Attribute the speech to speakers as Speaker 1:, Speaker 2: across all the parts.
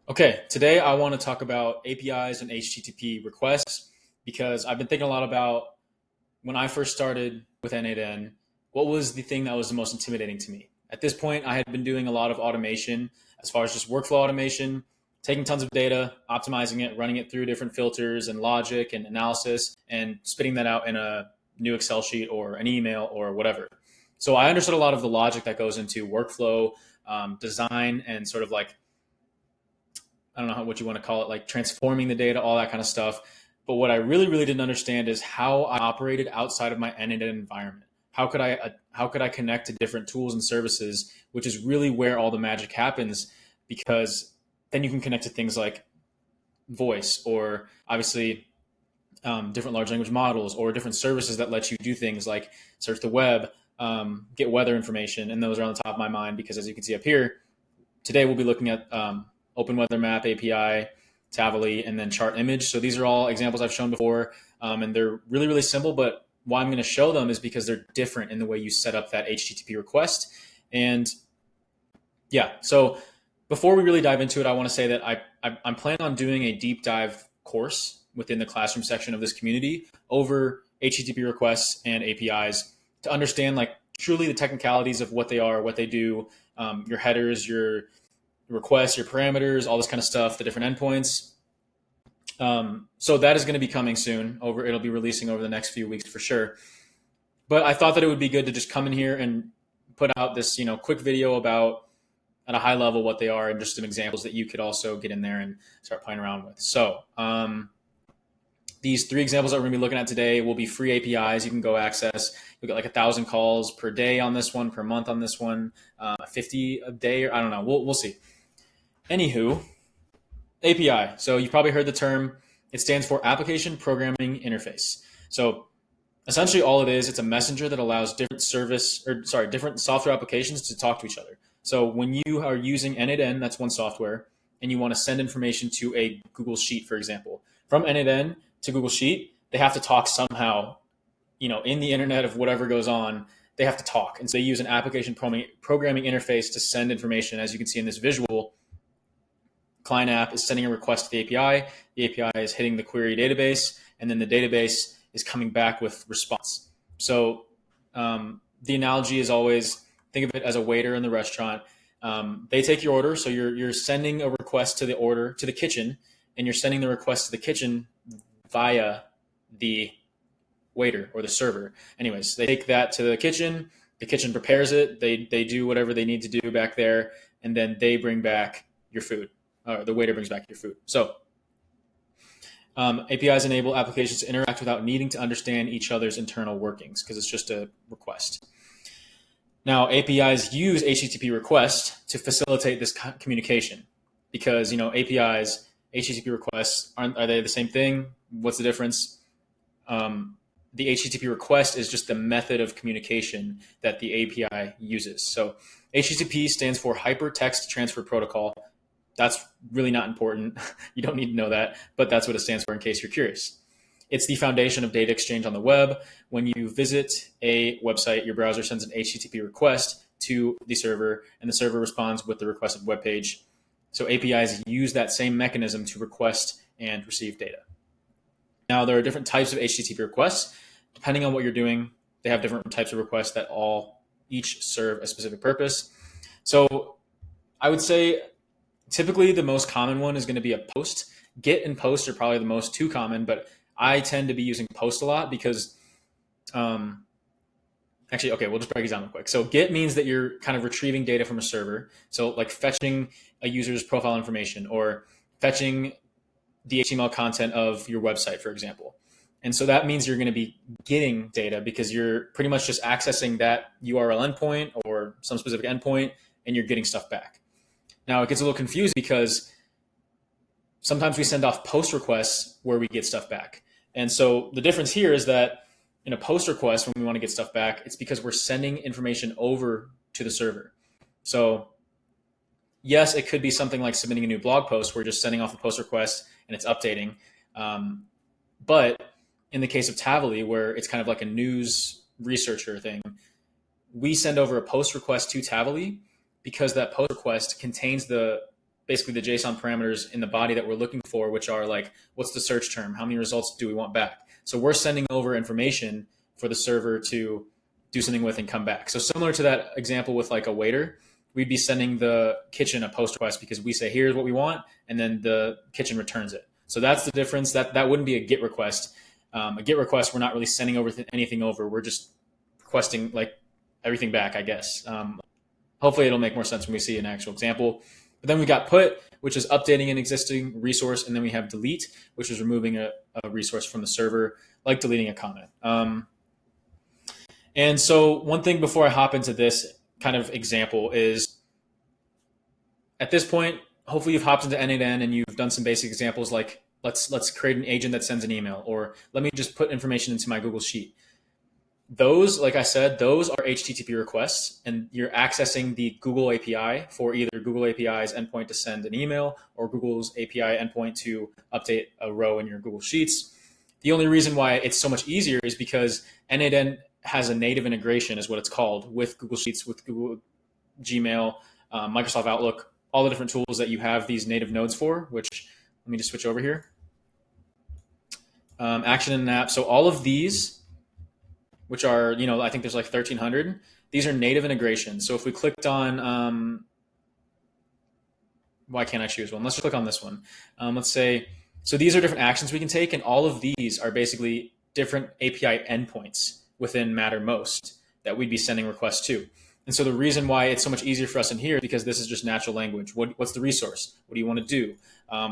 Speaker 1: Okay, today I want to talk about APIs and HTTP requests because I've been thinking a lot about when I first started with N8N, what was the thing that was the most intimidating to me? At this point, I had been doing a lot of automation as far as just workflow automation, taking tons of data, optimizing it, running it through different filters and logic and analysis, and spitting that out in a new Excel sheet or an email or whatever. So I understood a lot of the logic that goes into workflow design and sort of like I don't know what you want to call it, like transforming the data, all that kind of stuff. But what I really didn't understand is how I operated outside of my end-to-end environment. How could I connect to different tools and services, which is really where all the magic happens, because then you can connect to things like voice or obviously different large language models or different services that let you do things like search the web, get weather information, and those are on the top of my mind because as you can see up here, today we'll be looking at Open Weather Map API, Tavily, and then Chart Image. So these are all examples I've shown before, and they're really simple. But why I'm going to show them is because they're different in the way you set up that HTTP request. And yeah, so before we really dive into it, I want to say that I'm planning on doing a deep dive course within the classroom section of this community over HTTP requests and APIs to understand like truly the technicalities of what they are, what they do, your headers, your requests, your parameters, all this kind of stuff, the different endpoints. So that is going to be coming soon. It'll be releasing over the next few weeks for sure. But I thought that it would be good to just come in here and put out this, quick video about at a high level what they are and just some examples that you could also get in there and start playing around with. So these three examples that we're going to be looking at today will be free APIs you can go access. You'll get like 1,000 calls per day on this one, per month on this one, 50 a day, or I don't know. We'll see. Anywho, API. So you've probably heard the term. It stands for Application Programming Interface. So essentially all it is, it's a messenger that allows different software applications to talk to each other. So when you are using N8N, that's one software, and you want to send information to a Google Sheet, for example, from N8N to Google Sheet, they have to talk somehow, in the internet of whatever goes on, they have to talk. And so they use an application programming interface to send information. As you can see in this visual, client app is sending a request to the API. The API is hitting the query database, and then the database is coming back with response. So the analogy is always think of it as a waiter in the restaurant. They take your order, so you're sending a request to the kitchen, and you're sending the request to the kitchen via the waiter or the server. Anyways, they take that to the kitchen prepares it, they do whatever they need to do back there, and then they bring back your food, or the waiter brings back your food. So APIs enable applications to interact without needing to understand each other's internal workings because it's just a request. Now, APIs use HTTP requests to facilitate this communication because, APIs, HTTP requests, are they the same thing? What's the difference? The HTTP request is just the method of communication that the API uses. So HTTP stands for Hypertext Transfer Protocol. That's really not important. You don't need to know that, but that's what it stands for in case you're curious. It's the foundation of data exchange on the web. When you visit a website, your browser sends an HTTP request to the server, and the server responds with the requested web page. So APIs use that same mechanism to request and receive data. Now, there are different types of HTTP requests. Depending on what you're doing, they have different types of requests that each serve a specific purpose. So I would say typically the most common one is going to be a post. Get and post are probably the two common, but I tend to be using post a lot because actually, okay, we'll just break it down real quick. So get means that you're kind of retrieving data from a server. So like fetching a user's profile information or fetching the HTML content of your website, for example. And so that means you're going to be getting data because you're pretty much just accessing that URL endpoint or some specific endpoint and you're getting stuff back. Now it gets a little confused because sometimes we send off post requests where we get stuff back. And so the difference here is that in a post request, when we want to get stuff back, it's because we're sending information over to the server. So yes, it could be something like submitting a new blog post where you're just sending off a post request and it's updating. But in the case of Tavily, where it's kind of like a news researcher thing, we send over a post request to Tavily because that post request contains the basically the JSON parameters in the body that we're looking for, which are like, what's the search term? How many results do we want back? So we're sending over information for the server to do something with and come back. So similar to that example with like a waiter, we'd be sending the kitchen a post request because we say, here's what we want, and then the kitchen returns it. So that's the difference. That wouldn't be a GET request. A GET request, we're not really sending over anything over. We're just requesting like everything back, I guess. Hopefully it'll make more sense when we see an actual example. But then we got put, which is updating an existing resource. And then we have delete, which is removing a resource from the server, like deleting a comment. And so one thing before I hop into this kind of example is, at this point, hopefully you've hopped into N8N and you've done some basic examples like, let's create an agent that sends an email, or let me just put information into my Google Sheet. Those, like I said, those are HTTP requests, and you're accessing the Google API for either Google API's endpoint to send an email or Google's API endpoint to update a row in your Google Sheets. The only reason why it's so much easier is because N8N has a native integration, is what it's called, with Google Sheets, with Google Gmail, Microsoft Outlook, all the different tools that you have these native nodes for, which, let me just switch over here. Action and app. So all of these, which are, I think there's like 1,300. These are native integrations. So if we clicked on, why can't I choose one? Let's just click on this one. Let's say, so these are different actions we can take, and all of these are basically different API endpoints within Mattermost that we'd be sending requests to. And so the reason why it's so much easier for us in here is because this is just natural language. What's the resource? What do you want to do?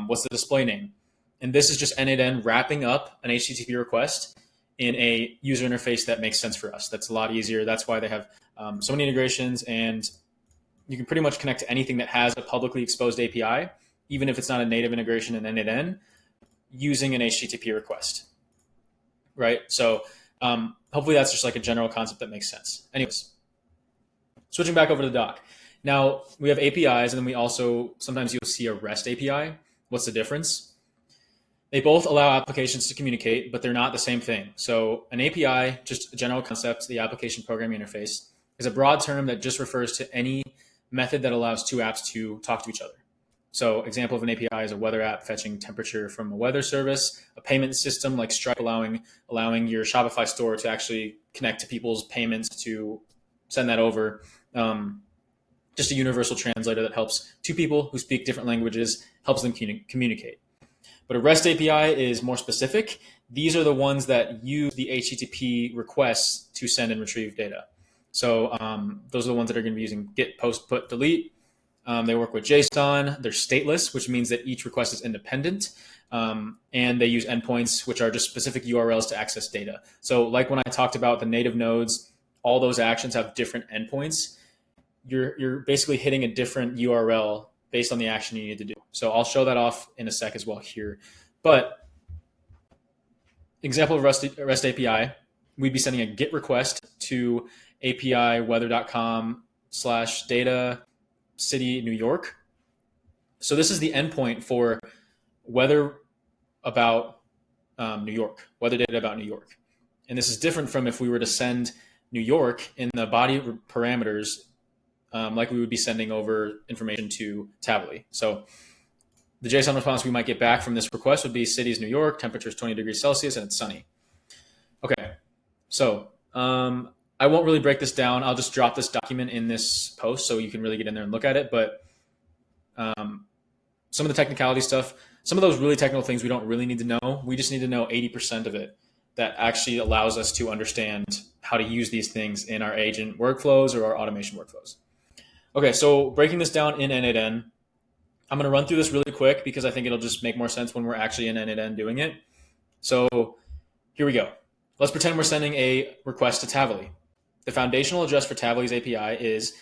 Speaker 1: What's the display name? And this is just N8N wrapping up an HTTP request in a user interface that makes sense for us. That's a lot easier. That's why they have so many integrations, and you can pretty much connect to anything that has a publicly exposed API, even if it's not a native integration in N8N, using an HTTP request, right? So hopefully that's just like a general concept that makes sense. Anyways, switching back over to the doc. Now we have APIs, and then we also, sometimes you'll see a REST API. What's the difference? They both allow applications to communicate, but they're not the same thing. So an API, just a general concept, the application programming interface, is a broad term that just refers to any method that allows two apps to talk to each other. So example of an API is a weather app fetching temperature from a weather service, a payment system like Stripe allowing your Shopify store to actually connect to people's payments to send that over. Just a universal translator that helps two people who speak different languages, helps them communicate. But a REST API is more specific. These are the ones that use the HTTP requests to send and retrieve data. So those are the ones that are going to be using get, post, put, delete. They work with JSON. They're stateless, which means that each request is independent. And they use endpoints, which are just specific URLs to access data. So like when I talked about the native nodes, all those actions have different endpoints. You're basically hitting a different URL based on the action you need to do. So I'll show that off in a sec as well here. But example of REST API, we'd be sending a GET request to API weather.com/data city New York. So this is the endpoint for weather about New York, weather data about New York. And this is different from if we were to send New York in the body parameters, like we would be sending over information to Tavily. So the JSON response we might get back from this request would be cities New York, temperature is 20 degrees Celsius, and it's sunny. Okay, so I won't really break this down. I'll just drop this document in this post so you can really get in there and look at it. But some of the technicality stuff, some of those really technical things we don't really need to know. We just need to know 80% of it that actually allows us to understand how to use these things in our agent workflows or our automation workflows. Okay, so breaking this down in N8N, I'm going to run through this really quick because I think it'll just make more sense when we're actually in N8N doing it. So here we go. Let's pretend we're sending a request to Tavily. The foundational address for Tavily's API is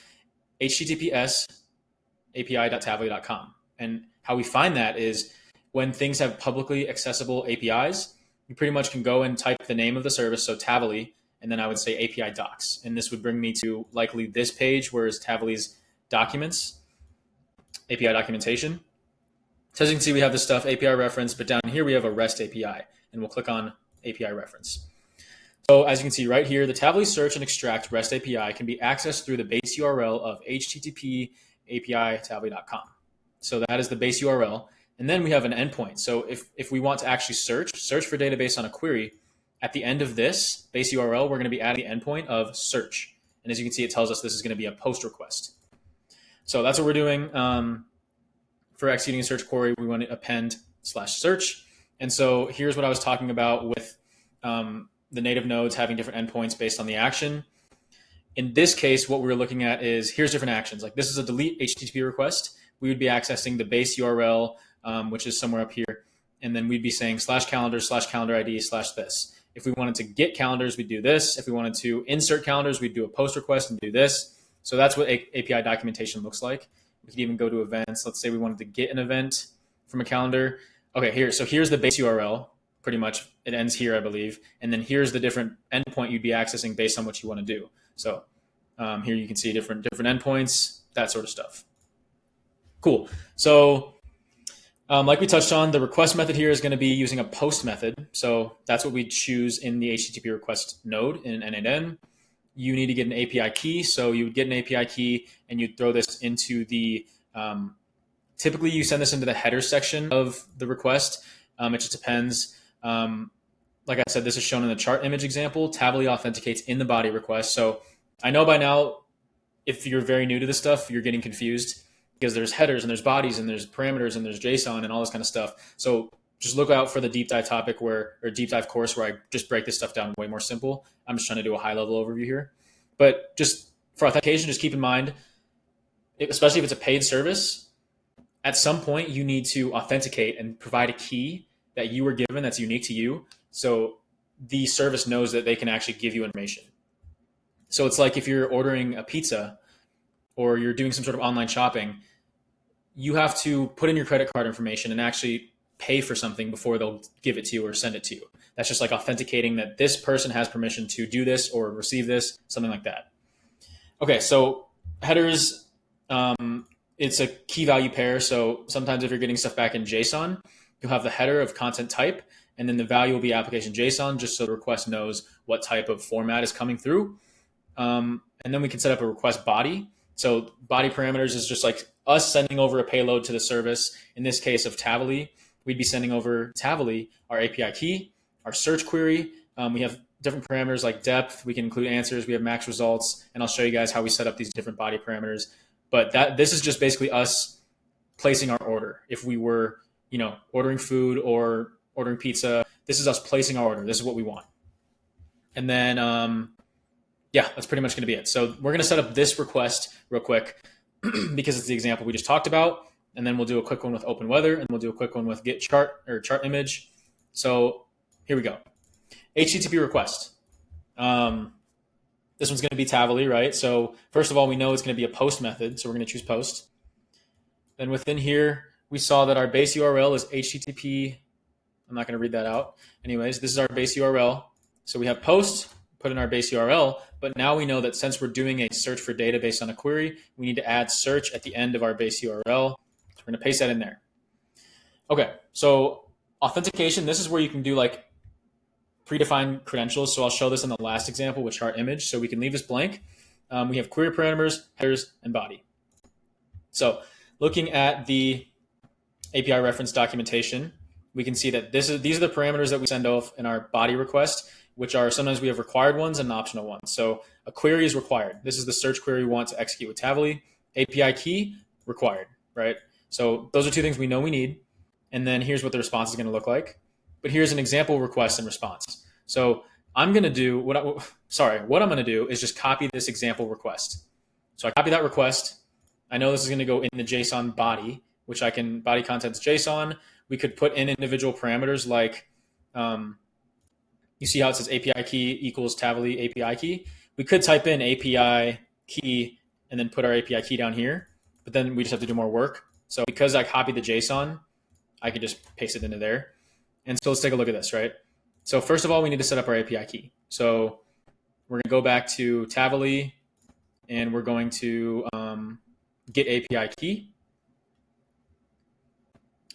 Speaker 1: https api.tavily.com. And how we find that is when things have publicly accessible APIs, you pretty much can go and type the name of the service, so Tavily, and then I would say API docs. And this would bring me to likely this page, where is Tavily's documents, API documentation. So as you can see, we have this stuff, API reference, but down here we have a REST API, and we'll click on API reference. So as you can see right here, the Tavily search and extract REST API can be accessed through the base URL of http api.tavily.com. So that is the base URL. And then we have an endpoint. So if we want to actually search for data based on a query, at the end of this base URL, we're going to be adding the endpoint of search. And as you can see, it tells us this is going to be a post request. So that's what we're doing. For executing a search query, we want to append /search. And so here's what I was talking about with the native nodes having different endpoints based on the action. In this case, what we're looking at is here's different actions. Like this is a delete HTTP request. We would be accessing the base URL, which is somewhere up here. And then we'd be saying /calendar ID /this. If we wanted to get calendars, we'd do this. If we wanted to insert calendars, we'd do a post request and do this. So that's what API documentation looks like. We could even go to events. Let's say we wanted to get an event from a calendar. Okay, so here's the base URL. Pretty much it ends here, I believe. And then here's the different endpoint you'd be accessing based on what you want to do. So here you can see different endpoints, that sort of stuff. Cool. So like we touched on, the request method here is going to be using a post method. So that's what we choose in the HTTP request node in N8N. You need to get an API key. So you would get an API key and you'd throw this into the, typically you send this into the header section of the request. It just depends. Like I said, this is shown in the chart image example. Tavily authenticates in the body request. So I know by now, if you're very new to this stuff, you're getting confused because there's headers and there's bodies and there's parameters and there's JSON and all this kind of stuff. So just look out for the deep dive topic or deep dive course where I just break this stuff down way more simple. I'm just trying to do a high level overview here. But just for authentication, just keep in mind, especially if it's a paid service, at some point you need to authenticate and provide a key that you were given that's unique to you. So the service knows that they can actually give you information. So it's like if you're ordering a pizza or you're doing some sort of online shopping, you have to put in your credit card information and actually pay for something before they'll give it to you or send it to you. That's just like authenticating that this person has permission to do this or receive this, something like that. Okay, so headers, it's a key value pair. So sometimes if you're getting stuff back in JSON, you'll have the header of content type, and then the value will be application JSON, just so the request knows what type of format is coming through. And then we can set up a request body. So body parameters is just like us sending over a payload to the service. In this case of Tavily, we'd be sending over Tavily our API key, our search query. We have different parameters like depth. We can include answers. We have max results. And I'll show you guys how we set up these different body parameters. But this is just basically us placing our order. If we were, ordering food or ordering pizza, this is us placing our order. This is what we want. And then, that's pretty much going to be it. So we're going to set up this request real quick because it's the example we just talked about. And then we'll do a quick one with open weather, and we'll do a quick one with get chart or chart image. So here we go. HTTP request. This one's going to be Tavily, right? So first of all, we know it's going to be a post method. So we're going to choose post. Then within here, we saw that our base URL is HTTP. I'm not going to read that out. Anyways, this is our base URL. So we have post, put in our base URL, but now we know that since we're doing a search for data based on a query, we need to add search at the end of our base URL. So we're going to paste that in there. Okay, so authentication, this is where you can do like predefined credentials. So I'll show this in the last example with chart image. So we can leave this blank. We have query parameters, headers, and body. So looking at the API reference documentation, we can see that these are the parameters that we send off in our body request, which are sometimes we have required ones and optional ones. So a query is required. This is the search query we want to execute with Tavily. API key, required, right? So those are two things we know we need. And then here's what the response is going to look like. But here's an example request and response. So I'm going to do what I'm going to do is just copy this example request. So I copy that request. I know this is going to go in the JSON body, which body contents JSON. We could put in individual parameters like, you see how it says API key equals Tavily API key. We could type in API key and then put our API key down here, but then we just have to do more work. So because I copied the JSON, I could just paste it into there. And so let's take a look at this, right? So first of all, we need to set up our API key. So we're going to go back to Tavily and we're going to get API key.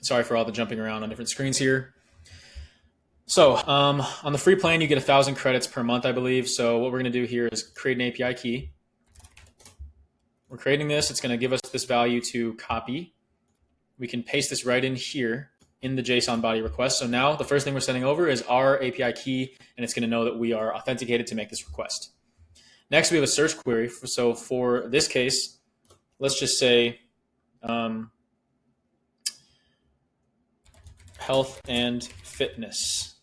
Speaker 1: Sorry for all the jumping around on different screens here. So on the free plan, you get 1,000 credits per month, I believe. So what we're going to do here is create an API key. We're creating this. It's going to give us this value to copy. we can paste this right in here in the JSON body request. So now the first thing we're sending over is our API key, and it's going to know that we are authenticated to make this request. Next, we have a search query. So for this case, let's just say health and fitness.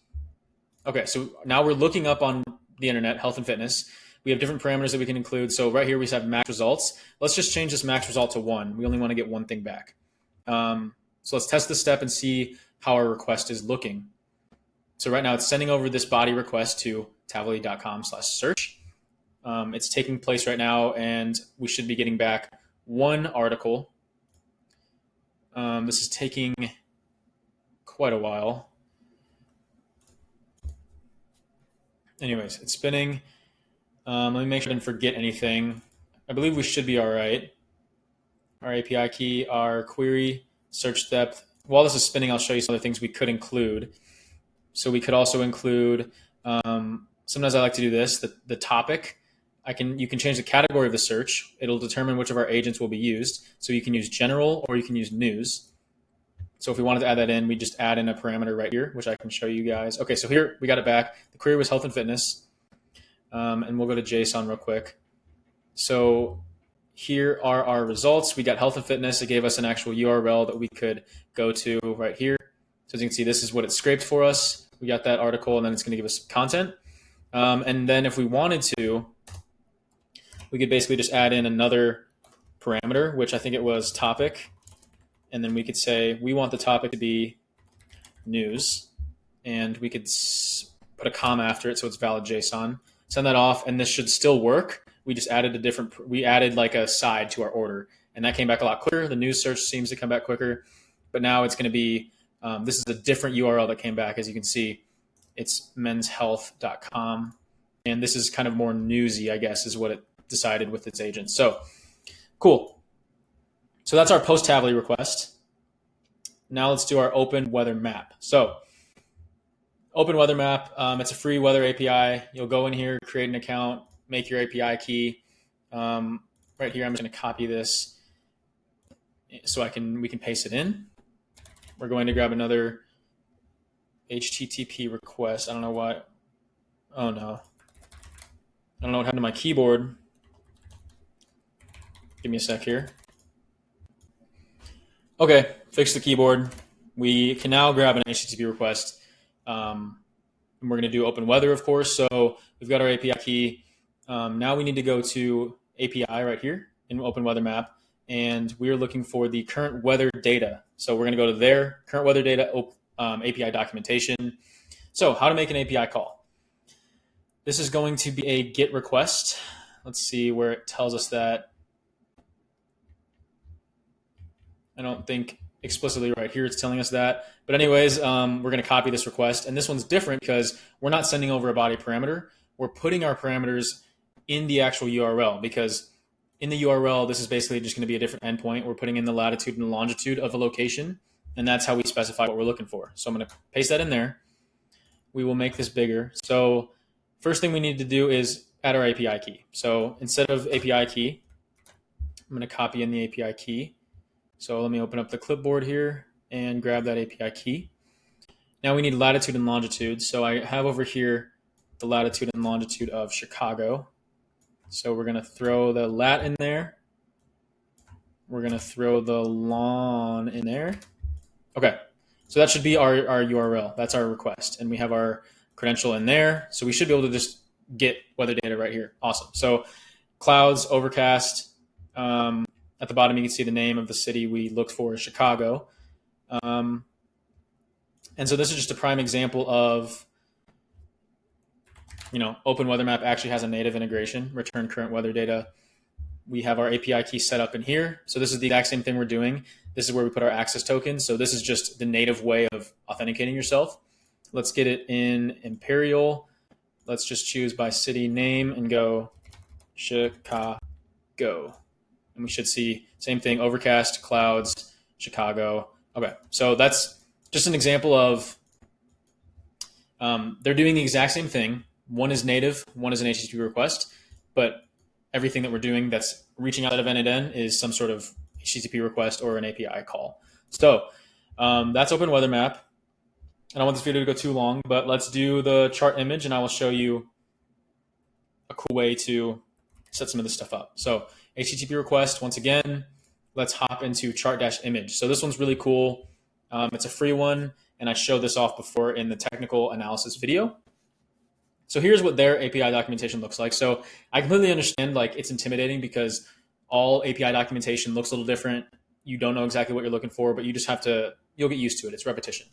Speaker 1: Okay, so now we're looking up on the internet, health and fitness. We have different parameters that we can include. So right here we have max results. Let's just change this max result to 1. We only want to get one thing back. So let's test this step and see how our request is looking. So right now it's sending over this body request to tavily.com/search. It's taking place right now, and we should be getting back one article. This is taking quite a while. Anyways, it's spinning. Let me make sure I didn't forget anything. I believe we should be all right. Our API key, our query, search depth. While this is spinning, I'll show you some other things we could include. So we could also include, sometimes I like to do this, the topic. You can change the category of the search. It'll determine which of our agents will be used. So you can use general or you can use news. So if we wanted to add that in, we just add in a parameter right here, which I can show you guys. Okay, so here we got it back. The query was health and fitness. And we'll go to JSON real quick. So here are our results. We got health and fitness. It gave us an actual URL that we could go to right here. So as you can see, this is what it scraped for us. We got that article, and then it's going to give us content. And then if we wanted to, we could basically just add in another parameter, which I think it was topic. And then we could say, we want the topic to be news. And we could put a comma after it so it's valid JSON. Send that off, and this should still work. We just added like a side to our order, and that came back a lot quicker. The news search seems to come back quicker, but now it's going to be, this is a different URL that came back. As you can see, it's menshealth.com, and this is kind of more newsy, I guess, is what it decided with its agent. So cool. So that's our post Tavily request. Now let's do our open weather map. So open weather map, it's a free weather API. You'll go in here, create an account, make your API key. Right here, I'm just going to copy this so we can paste it in. We're going to grab another HTTP request. I don't know what. Oh no. I don't know what happened to my keyboard. Give me a sec here. Okay, fix the keyboard. We can now grab an HTTP request. And we're going to do open weather, of course. So we've got our API key. Now we need to go to API right here in open weather map, and we're looking for the current weather data. So we're going to go to their current weather data API documentation. So how to make an API call. This is going to be a GET request. Let's see where it tells us that. I don't think explicitly right here it's telling us that. But anyways, we're going to copy this request. And this one's different because we're not sending over a body parameter. We're putting our parameters in the actual URL, because in the URL, this is basically just going to be a different endpoint. We're putting in the latitude and longitude of a location, and that's how we specify what we're looking for. So I'm going to paste that in there. We will make this bigger. So first thing we need to do is add our API key. So instead of API key, I'm going to copy in the API key. So let me open up the clipboard here and grab that API key. Now we need latitude and longitude. So I have over here the latitude and longitude of Chicago. So we're going to throw the lat in there. We're going to throw the lon in there. Okay, so that should be our URL. That's our request. And we have our credential in there. So we should be able to just get weather data right here. Awesome. So clouds, overcast. At the bottom, you can see the name of the city we looked for is Chicago. And so this is just a prime example of, Open Weather Map actually has a native integration, return current weather data. We have our API key set up in here. So this is the exact same thing we're doing. This is where we put our access tokens. So this is just the native way of authenticating yourself. Let's get it in Imperial. Let's just choose by city name and go Chicago. And we should see same thing, overcast, clouds, Chicago. Okay, so that's just an example of they're doing the exact same thing. One is native, one is an HTTP request, but everything that we're doing that's reaching out of n8n is some sort of HTTP request or an API call. So that's Open Weather Map. I don't want this video to go too long, but let's do the chart image and I will show you a cool way to set some of this stuff up. So HTTP request, once again, let's hop into chart-image. So this one's really cool. It's a free one, and I showed this off before in the technical analysis video. So here's what their API documentation looks like. So I completely understand like it's intimidating because all API documentation looks a little different. You don't know exactly what you're looking for, but you just have to, you'll get used to it. It's repetition.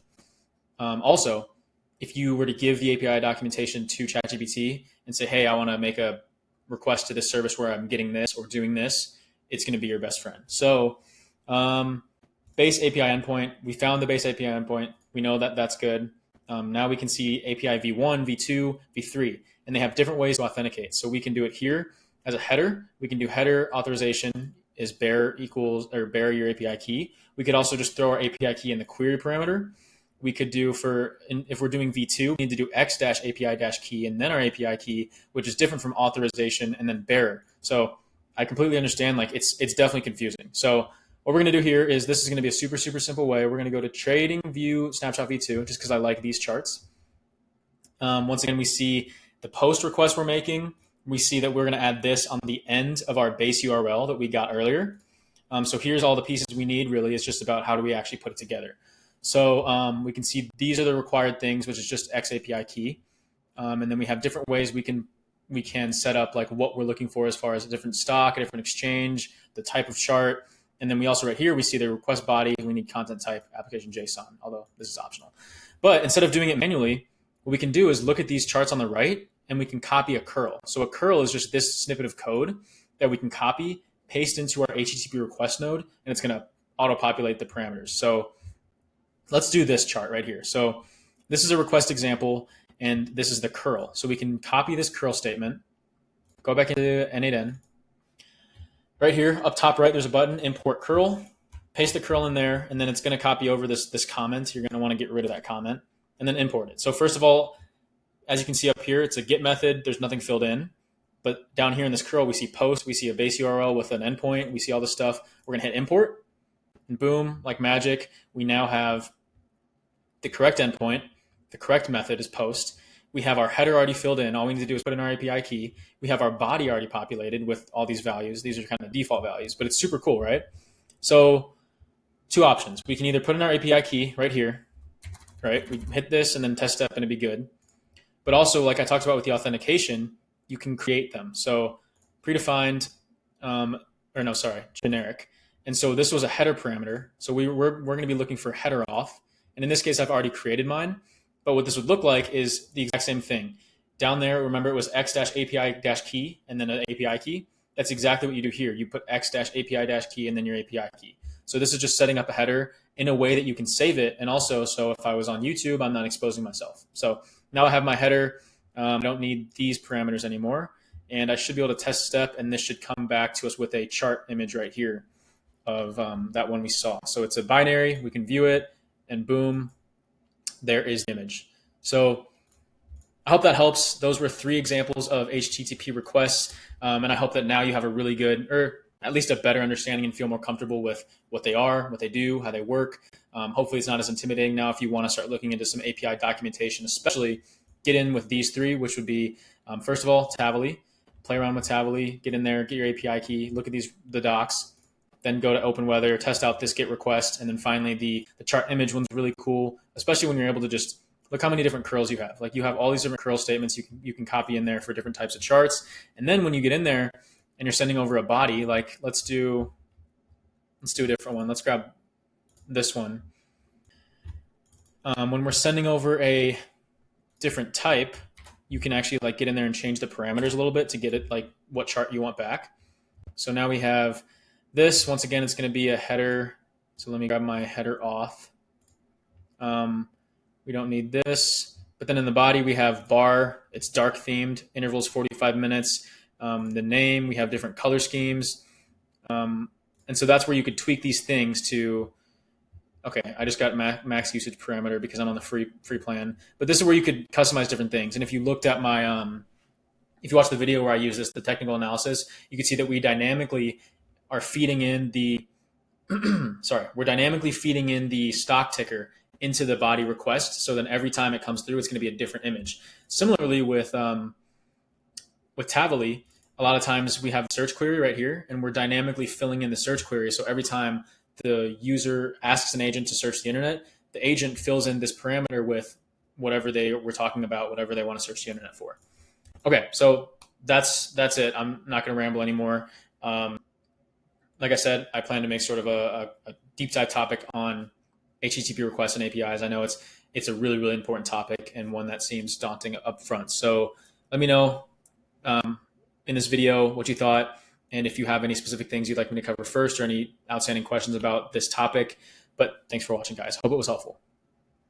Speaker 1: Also, if you were to give the API documentation to ChatGPT and say, hey, I want to make a request to this service where I'm getting this or doing this, it's going to be your best friend. So base API endpoint, we found the base API endpoint. We know that that's good. Now we can see API v1, v2, v3, and they have different ways to authenticate. So we can do it here as a header. We can do header authorization is bear equals or bear your API key. We could also just throw our API key in the query parameter. We could do if we're doing v2, we need to do x-API-key and then our API key, which is different from authorization and then bearer. So I completely understand, like it's definitely confusing. So what we're going to do here is this is going to be a super, super simple way. We're going to go to trading view snapshot v2 just because I like these charts. Once again, we see the post request we're making. We see that we're going to add this on the end of our base URL that we got earlier. So here's all the pieces we need. Really, it's just about how do we actually put it together. So we can see these are the required things, which is just X API key. And then we have different ways we can set up like what we're looking for as far as a different stock, a different exchange, the type of chart. And then we also right here, we see the request body. We need content type application JSON, although this is optional. But instead of doing it manually, what we can do is look at these charts on the right and we can copy a curl. So a curl is just this snippet of code that we can copy, paste into our HTTP request node, and it's going to auto-populate the parameters. So let's do this chart right here. So this is a request example, and this is the curl. So we can copy this curl statement, go back into N8N. Right here, up top right, there's a button, import curl. Paste the curl in there, and then it's going to copy over this comment. You're going to want to get rid of that comment, and then import it. So first of all, as you can see up here, it's a get method. There's nothing filled in. But down here in this curl, we see post. We see a base URL with an endpoint. We see all this stuff. We're going to hit import, and boom, like magic, we now have the correct endpoint. The correct method is post. We have our header already filled in. All we need to do is put in our API key. We have our body already populated with all these values. These are kind of default values, but it's super cool, right? So two options. We can either put in our API key right here, right? We hit this and then test step and it'd be good. But also, like I talked about with the authentication, you can create them. So predefined, generic. And so this was a header parameter. So we're going to be looking for header auth. And in this case, I've already created mine. But what this would look like is the exact same thing. Down there, remember it was x-API-key and then an API key. That's exactly what you do here. You put x-API-key and then your API key. So this is just setting up a header in a way that you can save it. And also, so if I was on YouTube, I'm not exposing myself. So now I have my header. I don't need these parameters anymore. And I should be able to test step, and this should come back to us with a chart image right here of that one we saw. So it's a binary. We can view it, and boom, there is the image. So I hope that helps. Those were 3 examples of HTTP requests. And I hope that now you have a really good, or at least a better understanding and feel more comfortable with what they are, what they do, how they work. Hopefully it's not as intimidating now if you want to start looking into some API documentation, especially get in with these 3, which would be, first of all, Tavily. Play around with Tavily, get in there, get your API key, look at the docs, then go to Open Weather, test out this GET request, and then finally the chart image one's really cool, especially when you're able to just look how many different curls you have. Like you have all these different curl statements you can copy in there for different types of charts. And then when you get in there and you're sending over a body, like let's do a different one. Let's grab this one. When we're sending over a different type, you can actually like get in there and change the parameters a little bit to get it like what chart you want back. So now we have this. Once again, it's going to be a header. So let me grab my header auth. We don't need this. But then in the body, we have bar. It's dark themed. Intervals 45 minutes. The name, we have different color schemes. And so that's where you could tweak these things to, okay, I just got max usage parameter because I'm on the free plan. But this is where you could customize different things. And if you looked at my, if you watch the video where I use this, the technical analysis, you could see that we dynamically are feeding in the sorry, we're dynamically feeding in the stock ticker into the body request. So then every time it comes through, it's going to be a different image. Similarly with Tavily, a lot of times we have a search query right here, and we're dynamically filling in the search query. So every time the user asks an agent to search the internet, the agent fills in this parameter with whatever they were talking about, whatever they want to search the internet for. Okay, so that's it. I'm not going to ramble anymore. Like I said, I plan to make sort of a deep dive topic on HTTP requests and APIs. I know it's a really, really important topic and one that seems daunting up front. So let me know in this video what you thought, and if you have any specific things you'd like me to cover first or any outstanding questions about this topic. But thanks for watching, guys. Hope it was helpful.